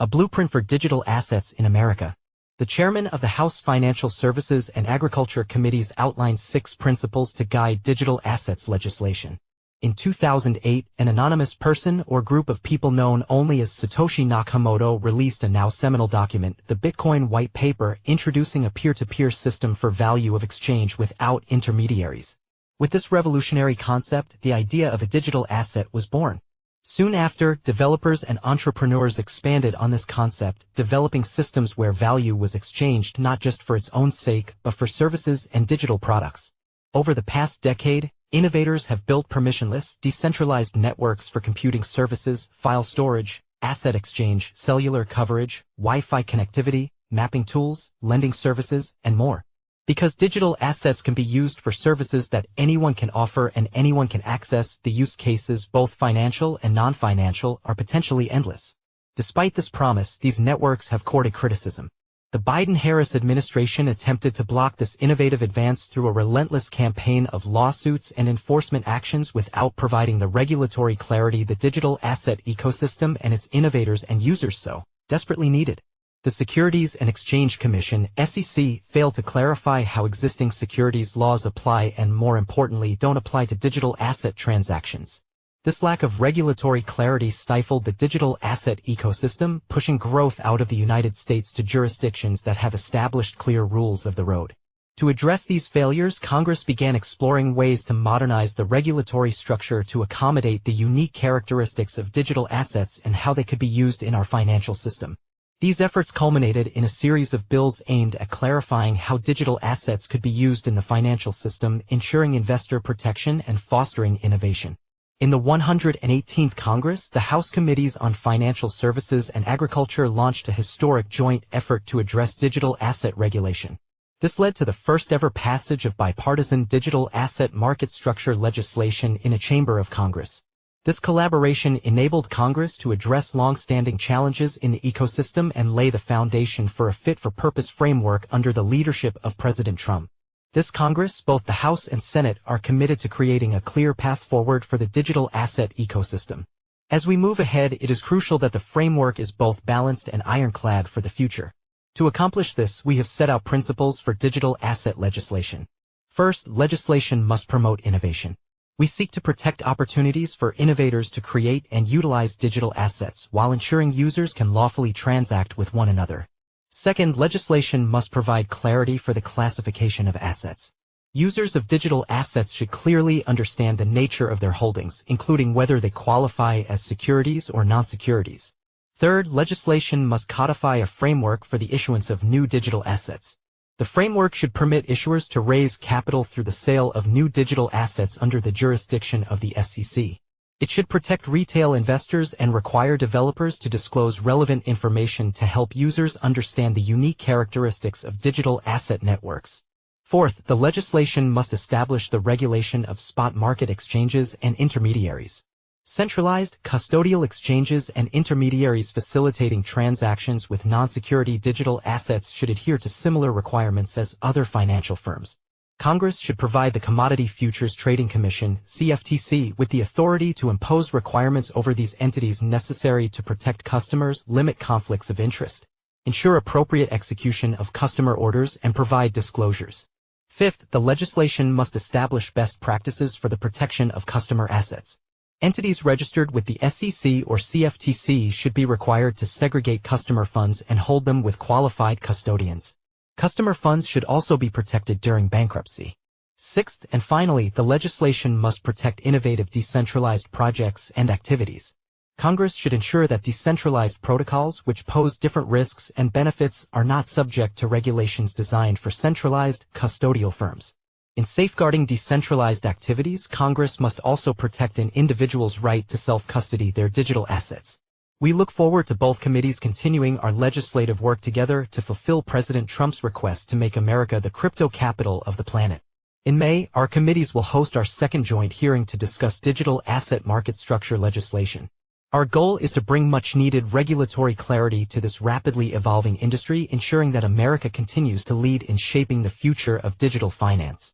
A Blueprint for Digital Assets in America. The chairman of the House Financial Services and Agriculture Committees outlined 6 principles to guide digital assets legislation. In 2008, an anonymous person or group of people known only as Satoshi Nakamoto released a now-seminal document, the Bitcoin White Paper, introducing a peer-to-peer system for value of exchange without intermediaries. With this revolutionary concept, the idea of a digital asset was born. Soon after, developers and entrepreneurs expanded on this concept, developing systems where value was exchanged not just for its own sake, but for services and digital products. Over the past decade, innovators have built permissionless, decentralized networks for computing services, file storage, asset exchange, cellular coverage, Wi-Fi connectivity, mapping tools, lending services, and more. Because digital assets can be used for services that anyone can offer and anyone can access, the use cases, both financial and non-financial, are potentially endless. Despite this promise, these networks have courted criticism. The Biden-Harris administration attempted to block this innovative advance through a relentless campaign of lawsuits and enforcement actions without providing the regulatory clarity the digital asset ecosystem and its innovators and users so desperately needed. The Securities and Exchange Commission, SEC, failed to clarify how existing securities laws apply and, more importantly, don't apply to digital asset transactions. This lack of regulatory clarity stifled the digital asset ecosystem, pushing growth out of the United States to jurisdictions that have established clear rules of the road. To address these failures, Congress began exploring ways to modernize the regulatory structure to accommodate the unique characteristics of digital assets and how they could be used in our financial system. These efforts culminated in a series of bills aimed at clarifying how digital assets could be used in the financial system, ensuring investor protection and fostering innovation. In the 118th Congress, the House Committees on Financial Services and Agriculture launched a historic joint effort to address digital asset regulation. This led to the first-ever passage of bipartisan digital asset market structure legislation in a chamber of Congress. This collaboration enabled Congress to address long-standing challenges in the ecosystem and lay the foundation for a fit-for-purpose framework under the leadership of President Trump. This Congress, both the House and Senate, are committed to creating a clear path forward for the digital asset ecosystem. As we move ahead, it is crucial that the framework is both balanced and ironclad for the future. To accomplish this, we have set out principles for digital asset legislation. First, legislation must promote innovation. We seek to protect opportunities for innovators to create and utilize digital assets while ensuring users can lawfully transact with one another. Second, legislation must provide clarity for the classification of assets. Users of digital assets should clearly understand the nature of their holdings, including whether they qualify as securities or non-securities. Third, legislation must codify a framework for the issuance of new digital assets. The framework should permit issuers to raise capital through the sale of new digital assets under the jurisdiction of the SEC. It should protect retail investors and require developers to disclose relevant information to help users understand the unique characteristics of digital asset networks. Fourth, the legislation must establish the regulation of spot market exchanges and intermediaries. Centralized, custodial exchanges and intermediaries facilitating transactions with non-security digital assets should adhere to similar requirements as other financial firms. Congress should provide the Commodity Futures Trading Commission, CFTC, with the authority to impose requirements over these entities necessary to protect customers, limit conflicts of interest, ensure appropriate execution of customer orders, and provide disclosures. Fifth, the legislation must establish best practices for the protection of customer assets. Entities registered with the SEC or CFTC should be required to segregate customer funds and hold them with qualified custodians. Customer funds should also be protected during bankruptcy. Sixth, and finally, the legislation must protect innovative decentralized projects and activities. Congress should ensure that decentralized protocols, which pose different risks and benefits, are not subject to regulations designed for centralized, custodial firms. In safeguarding decentralized activities, Congress must also protect an individual's right to self-custody their digital assets. We look forward to both committees continuing our legislative work together to fulfill President Trump's request to make America the crypto capital of the planet. In May, our committees will host our second joint hearing to discuss digital asset market structure legislation. Our goal is to bring much-needed regulatory clarity to this rapidly evolving industry, ensuring that America continues to lead in shaping the future of digital finance.